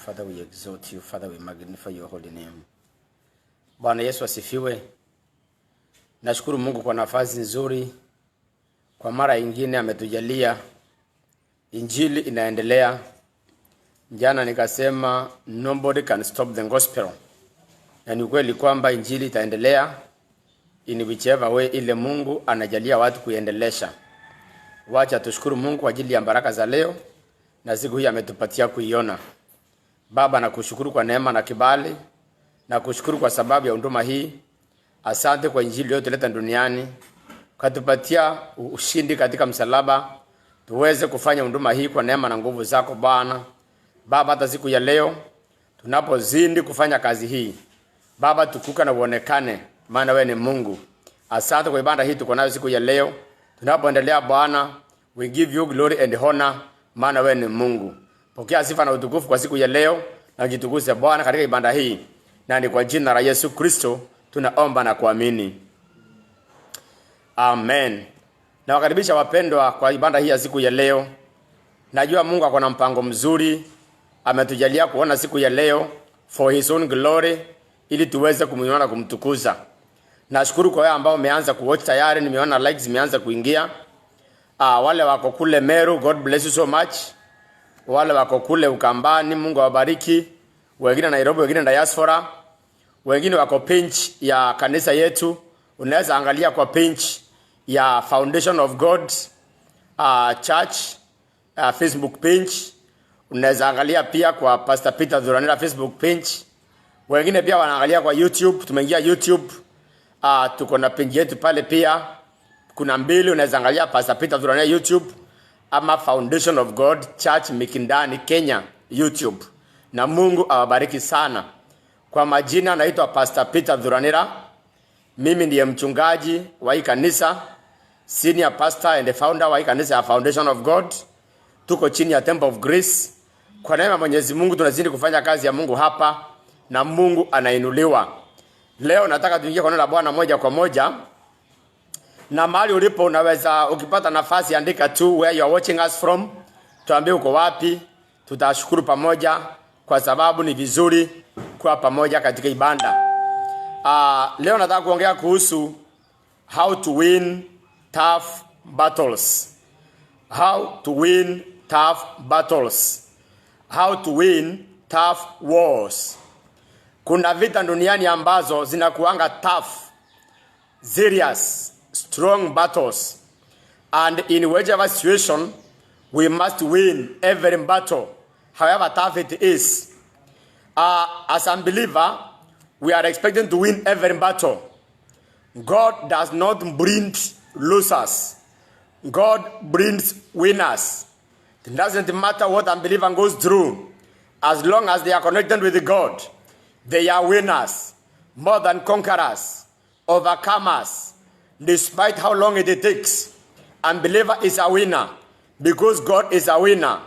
Father, we exalt you. Father, we magnify your holy name. Bwana Yesu asifiwe. Nashukuru Mungu kwa nafasi nzuri. Kwa mara nyingine ametujalia. Injili inaendelea. Jana nikasema nobody can stop the gospel. Na ni kweli kwamba injili itaendelea in whichever way ile Mungu anajalia watu kuendelesha. Wacha tushukuru Mungu kwa ajili ya baraka za leo na siku hii ametupatia kuiona. Baba, nakushukuru kwa neema na kibali, na kushukuru kwa sababu ya huduma hii. Asante kwa injili yote leta duniani, katupatia ushindi katika msalaba, tuweze kufanya huduma hii kwa neema na nguvu zako Bwana. Baba, hata siku ya leo tunapozidi kufanya kazi hii, Baba, tukuka na uonekane, maana wewe ni Mungu. Asante kwa ibada hii tuko nayo siku ya leo. Tunapoendelea Bwana, we give you glory and honor, maana wewe ni Mungu. Pokea sifa na utukufu kwa siku ya leo, na jitukuze Bwana katika ibada hii. Na ni kwa jina la Yesu Kristo tunaomba na kuamini. Amen. Na wakaribisha wapendwa kwa ibada hii ya siku ya leo. Najua Mungu ako na mpango mzuri. Ametujalia kuona siku ya leo for his own glory, ili tuweze kumuinua na kumtukuza. Nashukuru kwa wale ambao wameanza kuwatch tayari, nimeona likes zimeanza kuingia. Wale wako kule Meru, God bless you so much. Wale wako kule Ukambani, Mungu awabariki. Wengine Nairobi, wengine diaspora. Wengine wako page ya kanisa yetu. Unaweza angalia kwa page ya Foundation of God Church Facebook page. Unaweza angalia pia kwa Pastor Peter Dhuranira Facebook page. Wengine pia wanaangalia kwa YouTube. Tumeingia YouTube. Tuko na page yetu pale pia. Kuna mbili, unaweza angalia Pastor Peter Dhuranira YouTube ama Foundation of God Church Mikindani Kenya YouTube. Na Mungu awabariki sana. Kwa majina naitwa Pastor Peter Dhuranira. Mimi ndiye mchungaji wa hii kanisa, senior pastor and the founder wa hii kanisa ya Foundation of God. Tuko chini ya Temple of Grace. Kwa neema Mwenyezi Mungu tunazidi kufanya kazi ya Mungu hapa, na Mungu anainuliwa. Leo nataka tuingie kwa neno la Bwana moja kwa moja. Na mahali ulipo unaweza, ukipata nafasi, andika tu where you are watching us from. Tuambie uko wapi. Tutashukuru pamoja kwa sababu ni vizuri kuwa pamoja katika ibada. Leo nataka kuongea kuhusu how to win tough battles. How to win tough battles. How to win tough wars. Kuna vita duniani ambazo zinakuanga tough, serious, strong battles. And in whichever situation, we must win every battle, however tough it is. As a believer, we are expecting to win every battle. God does not bring losers. God brings winners. It doesn't matter what a believer goes through. As long as they are connected with God, they are winners, more than conquerors, overcomers. Despite how long it takes, unbeliever is a winner because God is a winner.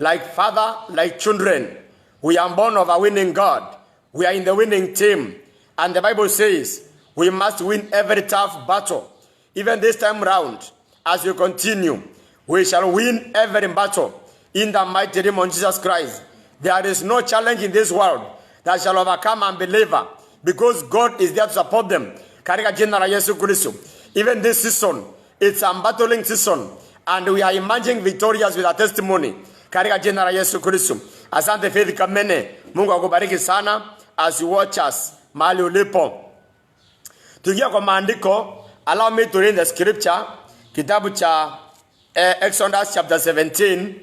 Like father, like children, we are born of a winning God. We are in the winning team. And the Bible says we must win every tough battle. Even this time round, as we continue, we shall win every battle in the mighty name of Jesus Christ. There is no challenge in this world that shall overcome unbeliever, because God is there to support them. Katika jina la Yesu Kristo. Even this season, it's a battling season, and we are emerging victorious with a testimony. Katika jina la Yesu Kristo. Asante Faith Kamene. Mungu akubariki sana as you watch us mahali ulipo. Tuingia kwa maandiko. Allow me to read the scripture. Kitabu cha Exodus chapter 17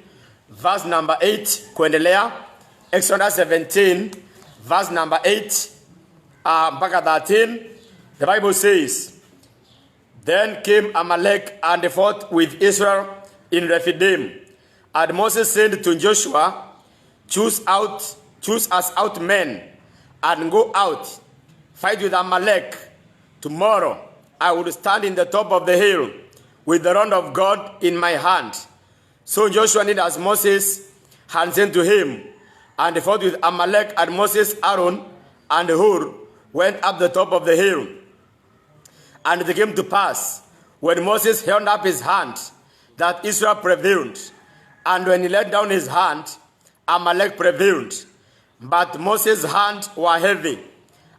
verse number 8 kuendelea. Exodus 17 verse number 8 mpaka 13. The Bible says, "Then came Amalek and fought with Israel in Rephidim. And Moses said to Joshua, choose us out men, and go out, fight with Amalek. Tomorrow I will stand in the top of the hill with the rod of God in my hand." So Joshua did as Moses had sent to him, and fought with Amalek. And Moses, Aaron, and Hur went up the top of the hill. And it came to pass, when Moses held up his hand, that Israel prevailed. And when he let down his hand, Amalek prevailed. but Moses' hands were heavy.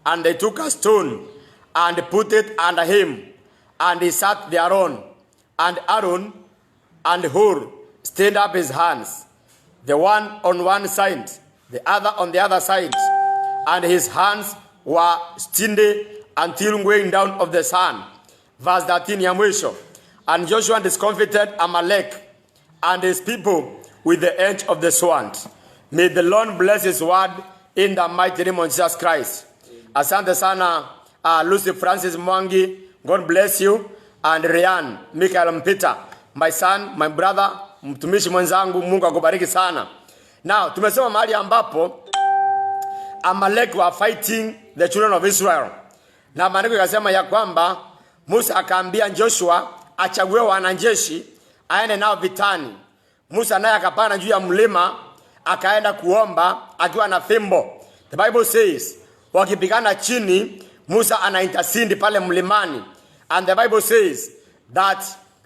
And they took a stone and put it under him, and he sat thereon. And Aaron and Hur stayed up his hands, the one on one side, the other on the other side. And his hands were steady until going down of the sun. Verse 13 ya mwisho. And Joshua discomfited Amalek and his people with the edge of the sword. May the Lord bless his word in the mighty name of Jesus Christ. Asante sana Lucy Francis Mwangi. God bless you. And Ryan Michael Mpita, my son, my brother, mtumishi mwenzangu, Mungu akubariki sana. Now, tumesema mahali ambapo Amalek were fighting the children of Israel. Na maandiko yakasema ya kwamba Musa akaambia Joshua achague wanajeshi aende nao vitani. Musa naye akapanda juu ya mlima akaenda kuomba akiwa na fimbo. The Bible says wakipigana chini Musa ana intercede pale mlimani. And the Bible says that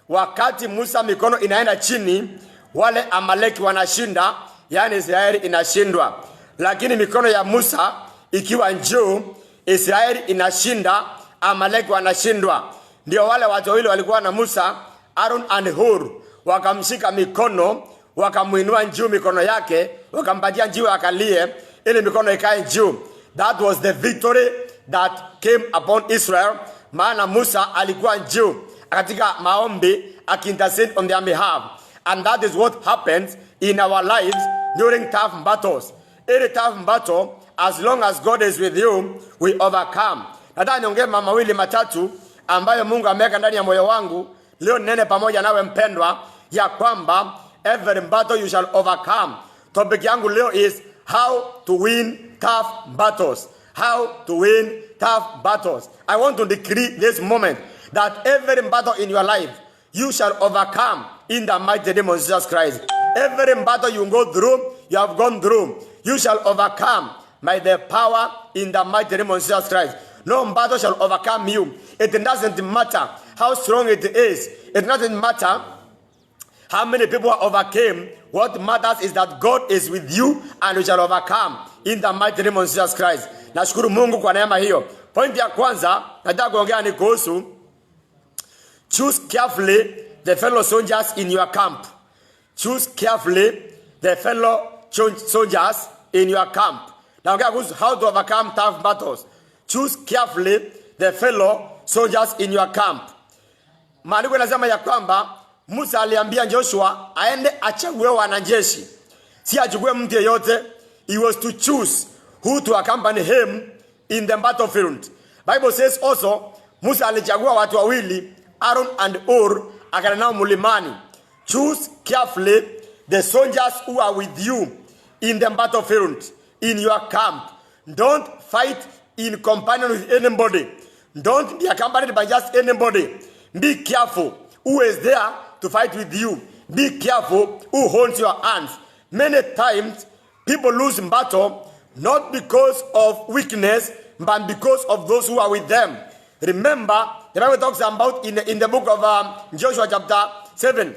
wakati Musa mikono inaenda chini, wale Amaleki wanashinda, yani Israeli inashindwa. Lakini mikono ya Musa ikiwa juu, Israeli inashinda, Amaleki wanashindwa. Ndio wale watu wawili walikuwa na Musa, Aaron and Hur, wakamshika mikono, wakamuinua juu mikono yake, wakampatia jiwe akalie ili mikono ikae juu. That was the victory that came upon Israel. Maana Musa alikuwa juu katika maombi akiintercede on their behalf. And that is what happens in our lives during tough battles. Any tough battle, as long as God is with you, we overcome. Nataka niongee mambo mawili matatu ambayo Mungu ameweka ndani ya moyo wangu leo nene pamoja nawe mpendwa, ya kwamba every battle you shall overcome. Topic yangu leo is how to win tough battles. How to win tough battles. I want to decree this moment that every battle in your life you shall overcome in the mighty name of Jesus Christ. Every battle you go through, you have gone through, you shall overcome by the power in the mighty name of Jesus Christ. No battle shall overcome you. It doesn't matter how strong it is. It doesn't matter how many people are overcame. What matters is that God is with you and you shall overcome in the mighty name of Jesus Christ. Nashukuru Mungu kwa neema hiyo. Point ya kwanza nataka kuongea ni kuhusu choose carefully the fellow soldiers in your camp. Choose carefully the fellow soldiers in your camp. Naongea kuhusu how to overcome tough battles. Choose carefully the fellow soldiers in your camp. Maandiko yanasema ya kwamba Musa aliambia Joshua aende achague wanajeshi. Si achague mtu yeyote. He was to choose who to accompany him in the battlefield. Bible says also Musa alichagua watu wawili, Aaron and Hur, akaenda nao mlimani. Choose carefully the soldiers who are with you in the battlefield, in your camp. Don't fight in companion with anybody. Don't be accompanied by just anybody. Be careful who is there to fight with you. Be careful who holds your hands. Many times people lose in battle not because of weakness, but because of those who are with them. Remember, the Bible talks about in the book of Joshua chapter 7.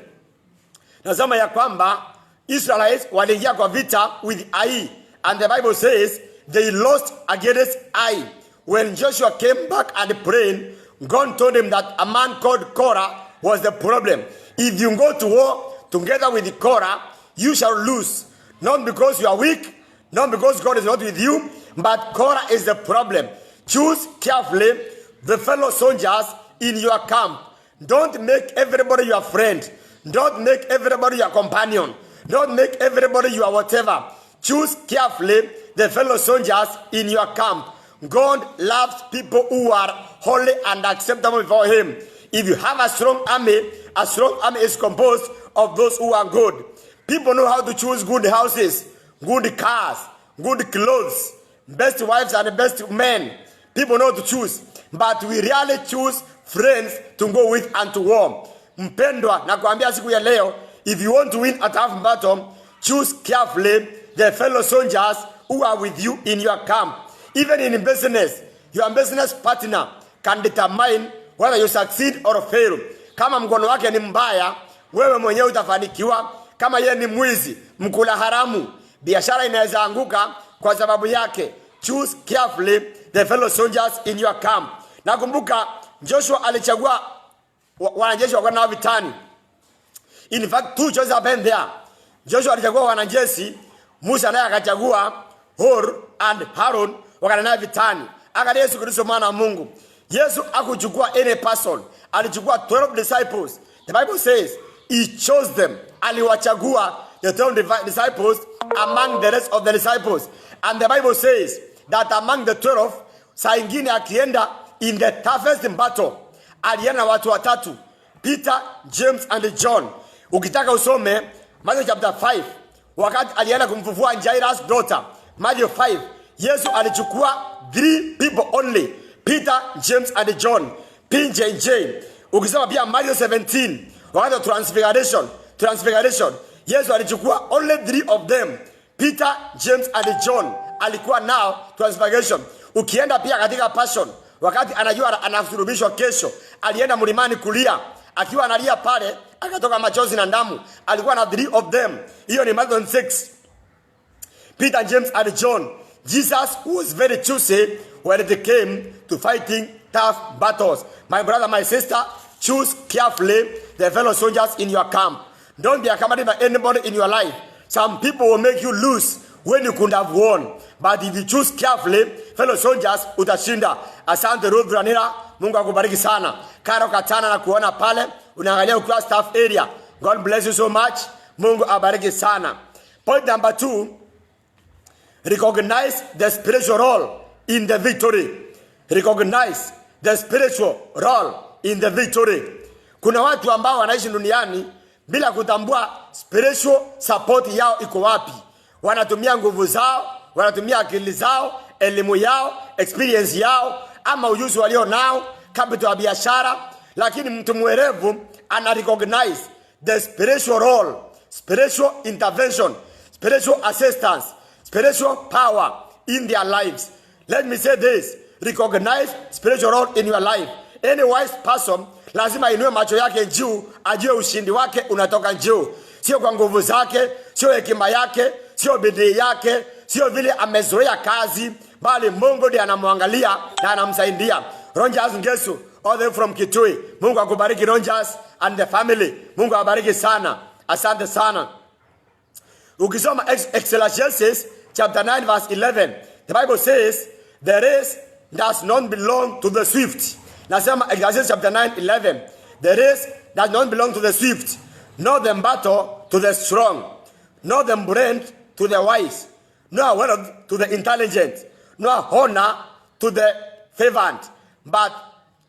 Nasema ya kwamba Israelites waliingia kwa vita with Ai. And the Bible says they lost against Ai. When Joshua came back and prayed, God told him that a man called Korah was the problem. If you go to war together with Korah, you shall lose. Not because you are weak, not because God is not with you, but Korah is the problem. Choose carefully the fellow soldiers in your camp. Don't make everybody your friend. Don't make everybody your companion. Don't make everybody your whatever. Choose carefully the fellow soldiers in your camp. God loves people who are holy and acceptable before him. If you have a strong army is composed of those who are good. People know how to choose good houses, good cars, good clothes, best wives and best men. People know to choose. But we rarely choose friends to go with and to war. Mpendwa, nakuambia siku ya leo, if you want to win a tough battle, choose carefully the fellow soldiers who are with you in your camp. Even in business, your business partner can determine whether you succeed or fail. Kama mkono wake ni mbaya, wewe mwenyewe utafanikiwa. Kama yeye ni mwizi, mkula haramu, biashara inaweza anguka Kwa sababu yake, choose carefully the fellow soldiers in your camp. Nakumbuka Joshua alichagua wanajeshi wa kwenda vitani. In fact, two choices happened there. Joshua alichagua wanajeshi, Musa naye akachagua Hur and Harun wakaenda vitani. Angalia Yesu Kristo mwana wa Mungu. Yesu hakuchukua any person. Alichukua 12 disciples. The Bible says he chose them. Aliwachagua the 12 disciples among the rest of the disciples. And the Bible says that among the 12, saa ingine akienda in the toughest battle, alienda watu watatu, Peter, James and John. Ukitaka usome Matthew chapter 5, wakati alienda kumfufua Jairus daughter, Matthew 5, Yesu alichukua 3 people only, Peter, James and John, PJJ. Ukisoma pia Matthew 17, wakati wa transfiguration, Yesu alichukua only 3 of them, Peter, James and John. Alikuwa nao transfiguration. Ukienda pia katika passion, wakati anajua anasulubishwa kesho, alienda mlimani kulia, akiwa analia pale akatoka machozi na damu. Alikuwa na 3 of them. Hiyo ni Matthew 6. Peter, James and John. Jesus was very choosy when it came to fighting tough battles. My brother, my sister, choose carefully the fellow soldiers in your camp. Don't be accompanied by anybody in your life. Some people will make you lose when you could have won. But if you choose carefully, fellow soldiers, utashinda. Asante Ruth Ranira, Mungu akubariki sana. Karo Katana na kuona pale, unaangalia ukiwa staff area. God bless you so much. Mungu abariki sana. Point number 2, recognize the spiritual role in the victory. Recognize the spiritual role in the victory. Kuna watu ambao wanaishi duniani bila kutambua spiritual support yao iko wapi. Wanatumia nguvu zao, wanatumia akili zao, elimu yao, experience yao, ama ujuzi walio nao, capital ya biashara. Lakini mtu mwerevu ana recognize the spiritual role, spiritual intervention, spiritual assistance, spiritual power in their lives. Let me say this, recognize spiritual role in your life. Any wise person lazima inue macho yake juu, ajue ushindi wake unatoka juu. Sio kwa nguvu zake, sio hekima yake, sio bidii yake, sio vile amezoea kazi, bali Mungu ndiye anamwangalia na anamsaidia. Rogers Ngesu, all the way from Kitui. Mungu akubariki Rogers and the family. Mungu awabariki sana. Asante sana. Ukisoma Ecclesiastes chapter 9 verse 11, the Bible says, the race does not belong to the swift. Nasema Ecclesiastes chapter 9:11, the race does not belong to the swift, nor the battle to the strong, nor the brand to the wise, nor wealth to the intelligent, nor honor to the fervent, but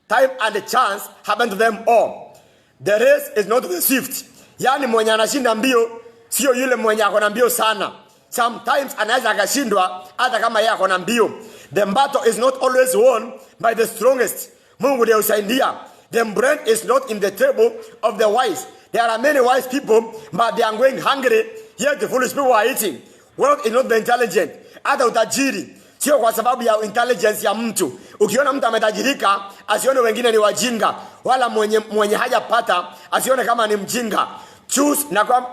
time and chance happen to them all. The race is not to the swift. Yani mwenye anashinda mbio sio yule mwenye ako na mbio sana. Sometimes anaweza akashindwa hata kama yeye ako na mbio. The battle is not always won by the strongest. Mungu ndiye usaidia. The brain is not in the table of the wise. There are many wise people, but they are going hungry, yet the foolish people are eating. Wealth is not the intelligent. Hata utajiri sio kwa sababu ya intelligence ya mtu. Ukiona mtu ametajirika, asione wengine ni wajinga, wala mwenye hajapata asione kama ni mjinga. Choose na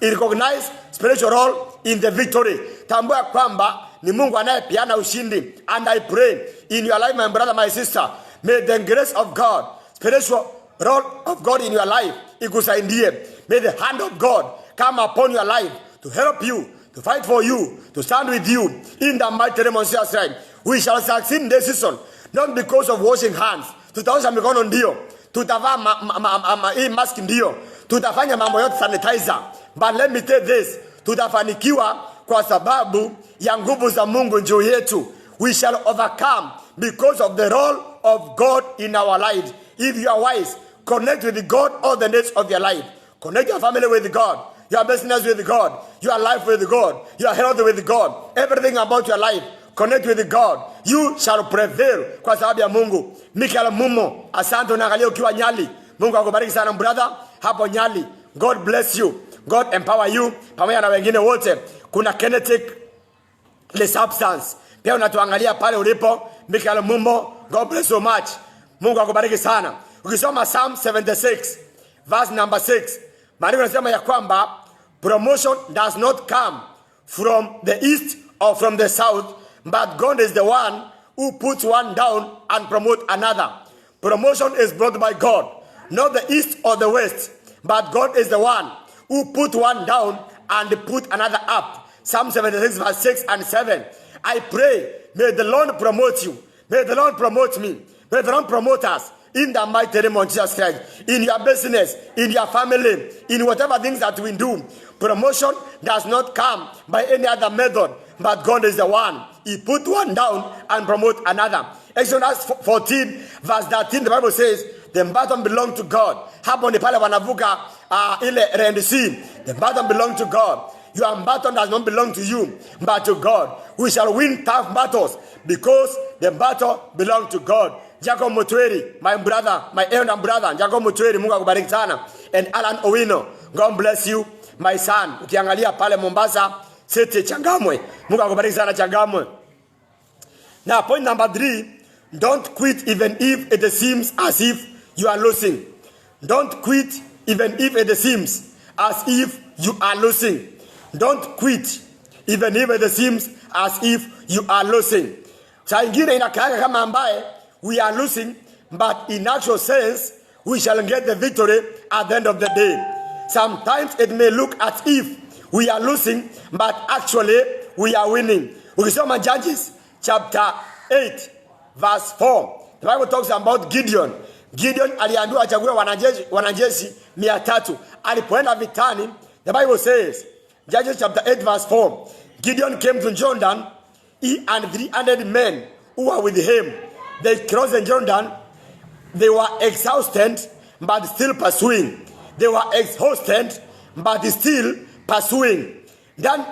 recognize spiritual role in the victory. Tambua kwamba ni Mungu anayepeana ushindi. And I pray in your life, my brother, my sister, may the grace of God, spiritual role of God in your life, ikusaidie. May the hand of God come upon your life to help you, to fight for you, to stand with you. In the mighty name of Jesus Christ, we shall succeed in this season, not because of washing hands. Tutaosha mikono ndio, tutavaa hii mask ndio, tutafanya mambo yote sanitizer. But let me tell this, tutafanikiwa kwa sababu ya nguvu za Mungu juu yetu. We shall overcome because of the role of God in our lives. If you are wise, connect with God all the days of your life. Connect your family with God, your business with God, your life with God, your health with God, everything about your life. Connect with God. You shall prevail kwa sababu ya Mungu. Michael Mumo, asante unaangalia ukiwa Nyali. Mungu akubariki sana brother hapo Nyali. God bless you. God empower you. Pamoja na wengine wote. Kuna kinetic the substance. Pia unatuangalia pale ulipo. Michael Mumo, God bless you so much. Mungu akubariki sana. Ukisoma Psalm 76 verse number 6, maandiko yanasema ya kwamba promotion does not come from the east or from the south, but God is the one who puts one down and promotes another. Promotion is brought by God, not the east or the west, but God is the one who put one down and put another up. Psalm 76 verse 6 and 7. I pray, may the Lord promote you. May the Lord promote me. May the Lord promote us in the mighty name of Jesus Christ. In your business, in your family, in whatever things that we do. Promotion does not come by any other method, but God is the one. He put one down and promote another. Exodus 14 verse 13, the Bible says, the battle belongs to God. Hapo ni pale wanavuka ile Red Sea. The battle belongs to God. Your battle does not belong to you, but to God. We shall win tough battles because the battle belongs to God. Jacob Mutweri, my brother, my elder brother, Jacob Mutweri, Mungu akubariki sana. And Alan Owino, God bless you, my son. Ukiangalia pale Mombasa, City Changamwe. Mungu akubariki sana Changamwe. Now, point number 3, don't quit even if it seems as if you are losing. Don't quit even if it seems as if you are losing. Don't quit even if it seems as if you are losing. Saa ingine inakaaga kama ambaye we are losing, but in actual sense, we shall get the victory at the end of the day. Sometimes it may look as if we are losing, but actually we are winning. Ukisoma Judges chapter 8 verse 4, the Bible talks about Gideon. Gideon aliambiwa achague wanajeshi 300. Alipoenda vitani, the Bible says, Judges chapter 8 verse 4, Gideon came to Jordan, he and 300 men who were with him. They crossed the Jordan. They were exhausted, but still pursuing. They were exhausted, but still pursuing. Then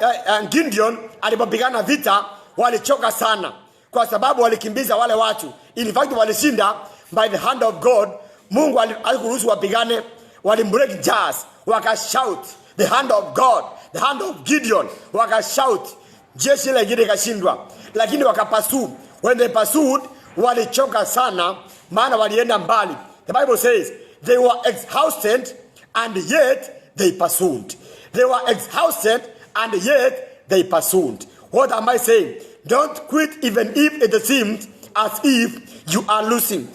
Gideon alipopigana vita, walichoka sana, kwa sababu walikimbiza wale watu. In fact, walishinda by the hand of God. Mungu alikuruhusu wapigane, walimbreak jars, wakashout the hand of God, the hand of Gideon, wakashout. Jeshi lingine kashindwa, lakini wakapursue. When they pursued, walichoka sana, maana walienda mbali. The Bible says they were exhausted and yet they pursued. They were exhausted and yet they pursued. What am I saying? Don't quit even if it seems as if you are losing.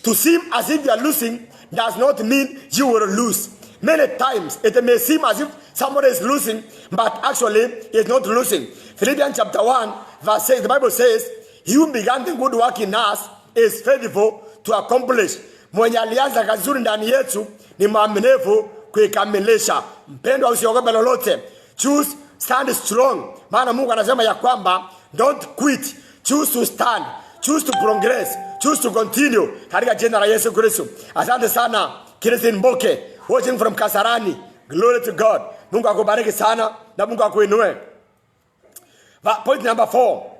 To seem as if you are losing does not mean you will lose. Many times it may seem as if somebody is losing, but actually is not losing. Philippians chapter 1 verse 6, the Bible says, he who began the good work in us is faithful to accomplish. Mwenye alianza kazi nzuri ndani yetu ni mwaminifu kuikamilisha. Mpendwa, usiogope lolote. Choose, stand strong. Maana Mungu anasema ya kwamba don't quit. Choose to stand. Choose to progress. Choose to continue. Katika jina la Yesu Kristo. Asante sana Christine Mboke, watching from Kasarani. Glory to God. Mungu akubariki sana na Mungu akuinue. Point number 4.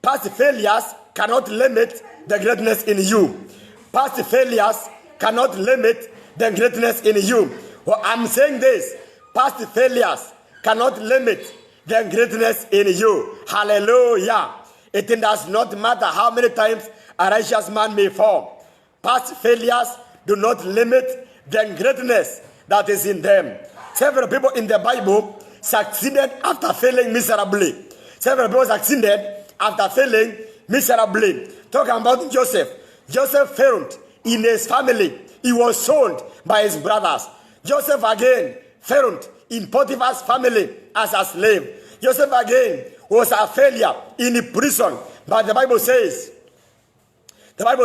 Past failures cannot limit the greatness in you. Past failures cannot limit the greatness in you. Well, I'm saying this. Past failures cannot limit the greatness in you. Hallelujah. It does not matter how many times a righteous man may fall. Past failures do not limit the greatness that is in them. Several people in the Bible succeeded after failing miserably. Several people succeeded after failing miserably. Talking about Joseph. Joseph failed in his family. He was sold by his brothers. Joseph again failed in Potiphar's family as a slave. Joseph again was a failure in prison. But the Bible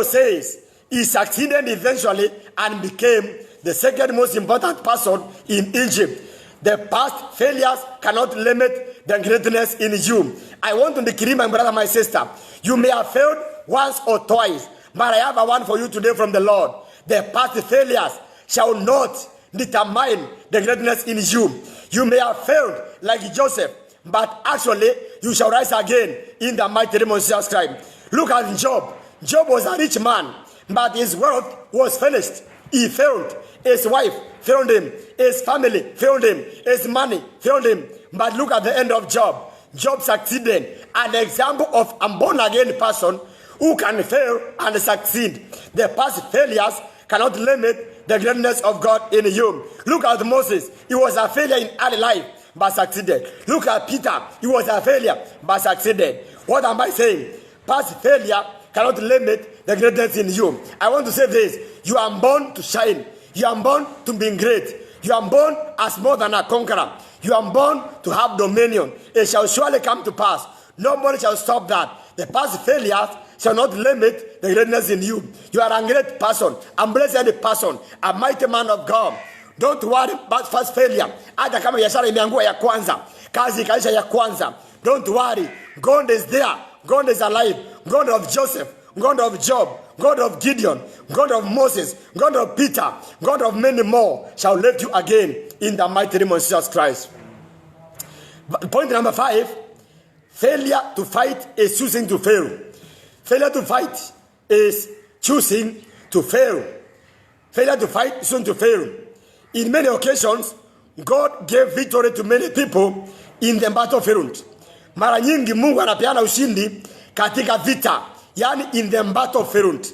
says he succeeded eventually and became the second most important person in Egypt. The past failures cannot limit the greatness in you. I want to decree, my brother, my sister, you may have failed once or twice, but I have a one for you today from the Lord. The past failures shall not determine the greatness in you. You may have failed like Joseph, but actually you shall rise again in the mighty name of Jesus Christ. Look at Job. Job was a rich man, but his wealth was finished. He failed. His wife failed him. His family failed him. His money failed him. But look at the end of Job. Job succeeded. An example of a born-again person who can fail and succeed. The past failures cannot limit the greatness of God in you. Look at Moses. He was a failure in early life, but succeeded. Look at Peter. He was a failure, but succeeded. What am I saying? Past failure cannot limit the greatness in you. I want to say this. You are born to shine. You are born to be great. You are born as more than a conqueror. You are born to have dominion. It shall surely come to pass. Nobody shall stop that. The past failures shall not limit the greatness in you. You are a great person, a blessed person, a mighty man of God. Don't worry about past failure. Hata kama biashara imeangua ya kwanza, kazi ikaisha ya kwanza. Don't worry. God is there. God is alive. God of Joseph, God of Job, God of Gideon, God of Moses, God of Peter, God of many more shall lift you again in the mighty name of Jesus Christ. Point number 5, failure to fight is choosing to fail. Failure to fight is choosing to fail. Failure to fight is choosing to fail. In many occasions, God gave victory to many people in the battlefield. Mara nyingi Mungu anapeana ushindi katika vita, yani in the battlefield.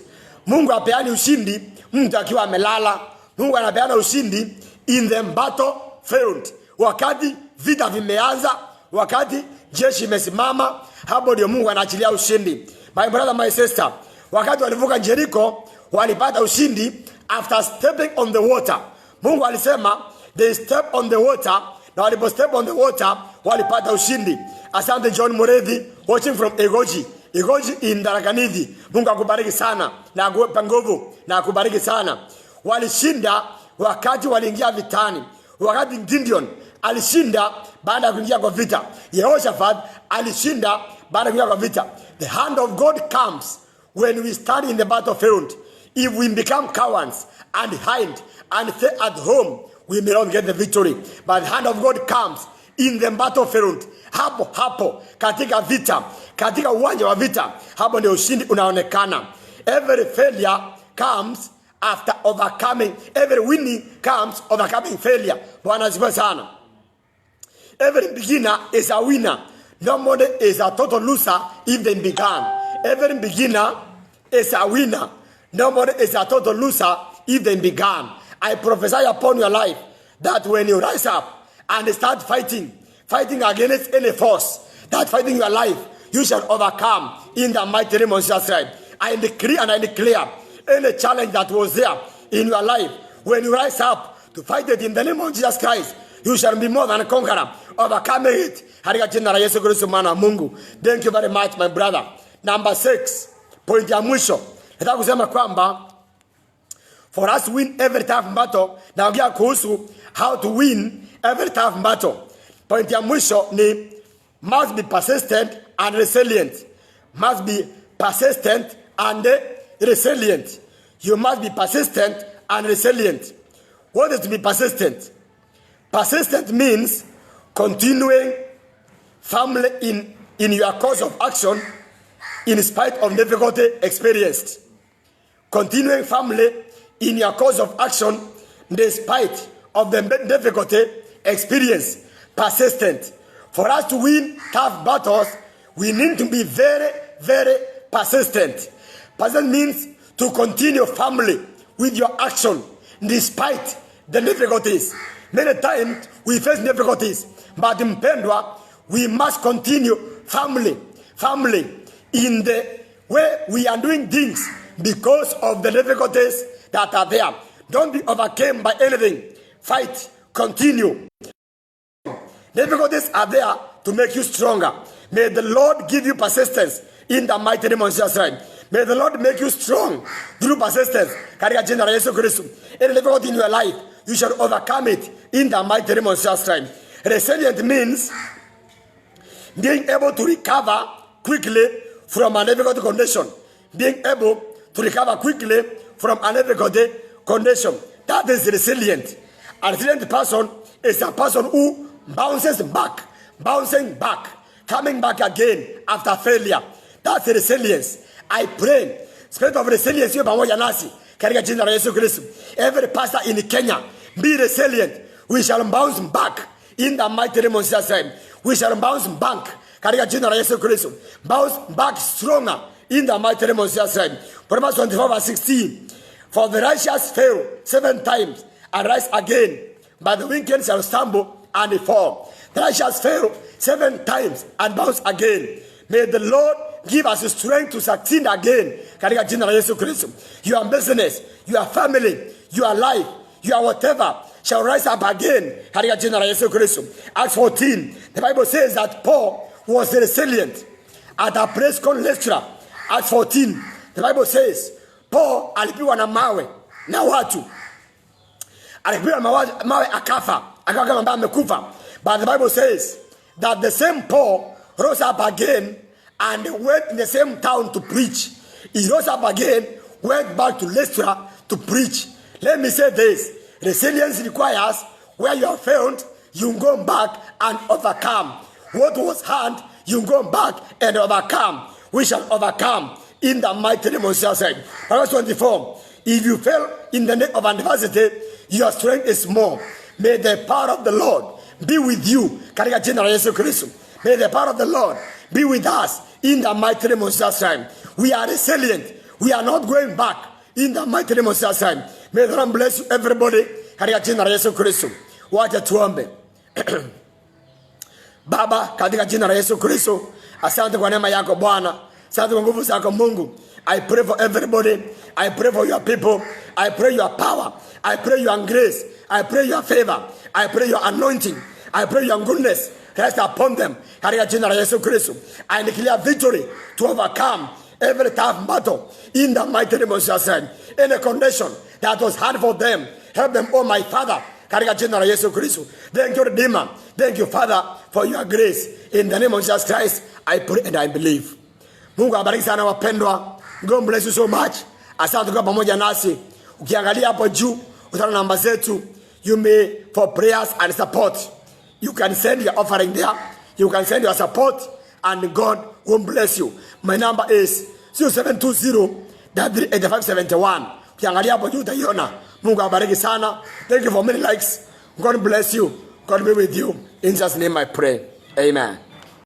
Mungu apeani ushindi mtu akiwa amelala. Mungu anapeana ushindi in the battlefield. Wakati vita vimeanza, wakati jeshi imesimama, hapo ndio Mungu anaachilia ushindi. My brother, my sister, wakati walivuka Jericho, walipata ushindi after stepping on the water. Mungu alisema they step on the water, na walipo step on the water walipata ushindi. Asante John Muredhi watching from Egoji in Tharaka-Nithi. Mungu akubariki sana na akupe nguvu na akubariki sana. Walishinda wakati waliingia vitani. Wakati Gideon alishinda baada ya kuingia kwa vita. Yehoshaphat alishinda baada ya kuingia kwa vita. The hand of God comes when we stand in the battlefield. If we become cowards and hide and stay at home, we may not get the victory. But the hand of God comes in the battlefield. Hapo katika vita, katika uwanja wa vita, hapo ndio ushindi unaonekana. Every failure comes after overcoming. Every winning comes overcoming failure. Bwana asifiwe sana. Every beginner is a winner. Nobody is a total loser if they began. Every beginner is a winner. Nobody is a total loser if they began. I prophesy upon your life that when you rise up and start fighting against any force that fighting your life, you shall overcome in the mighty name of Jesus Christ. I decree and I declare any challenge that was there in your life, when you rise up to fight it in the name of Jesus Christ, you shall be more than a conqueror, overcoming it. Thank you very much, my brother. Number 6, point ya mwisho. Nataka kusema kwamba for us to win every tough battle, naongea kuhusu how to win every tough battle. Point ya mwisho ni must be persistent and resilient. Must be persistent and resilient. You must be persistent and resilient. What is to be persistent? Persistent means continuing firmly in your course of action in spite of difficulty experienced. Continuing firmly in your course of action despite of the difficulty experienced. Persistent. For us to win tough battles, we need to be very, very persistent. Persistent means to continue firmly with your action despite the difficulties. Many times we face difficulties, but in mpendwa, we must continue firmly in the way we are doing things because of the difficulties that are there. Don't be overcome by anything. Fight, continue. Difficulties are there to make you stronger. May the Lord give you persistence in the mighty name of Jesus Christ. May the Lord make you strong through persistence. Katika jina la Yesu Kristo. Any difficulty in your life, you shall overcome it in the mighty name of Jesus Christ. Resilient means being able to recover quickly from a difficult condition. Being able to recover quickly from a difficult condition. That is resilient. A resilient person is a person who bouncing back, coming back again after failure. That's resilience. I pray, spirit of resilience, you pamoja nasi katika jina la Yesu Kristo. Every pastor in Kenya, be resilient. We shall bounce back in the mighty name of Jesus. We shall bounce back katika jina la Yesu Kristo. Bounce back stronger in the mighty name of Jesus. Proverbs 24:16. For the righteous fail 7 times and rise again, but the wicked shall stumble and fall. The righteous fell 7 times and bounce again. May the Lord give us strength to succeed again. Katika jina la Yesu Kristo. Your business, your family, your life, your whatever shall rise up again. Katika jina la Yesu Kristo. Acts 14, the Bible says that Paul was resilient at a place called Lystra. Acts 14, the Bible says Paul alipigwa na mawe na watu. Alipigwa na mawe akafa. Akawa kama ambaye amekufa. But the Bible says that the same Paul rose up again and went in the same town to preach. He rose up again, went back to Lystra to preach. Let me say this. Resilience requires where you are failed, you go back and overcome. What was hard, you go back and overcome. We shall overcome in the mighty name of Jesus. Verse 24. If you fail in the day of adversity, your strength is small. May the power of the Lord be with you. Katika jina la Yesu Kristo. May the power of the Lord be with us in the mighty name of Jesus. We are resilient. We are not going back in the mighty name of Jesus. May the Lord bless you everybody. Katika jina la Yesu Kristo. Wacha tuombe. Baba, katika jina la Yesu Kristo, asante kwa neema yako Bwana. Asante kwa nguvu zako Mungu. I pray for everybody. I pray for your people. I pray your power. I pray your grace. I pray your favor. I pray your anointing. I pray your goodness rest upon them. Katika jina la Yesu Kristo. I declare victory to overcome every tough battle in the mighty name of Jesus. Any condition that was hard for them, help them, oh my Father. Katika jina la Yesu Kristo. Thank you, Redeemer. Thank you, Father, for your grace. In the name of Jesus Christ, I pray and I believe. Mungu abariki sana wapendwa. God bless you so much. Asante kwa pamoja nasi. Ukiangalia hapo juu, utaona namba zetu. You may, for prayers and support, you can send your offering there. You can send your support and God will bless you. My number is 0720-38571. Ukiangalia hapo juu utaiona. Mungu abariki sana. Thank you for many likes. God bless you. God be with you. In Jesus' name I pray. Amen.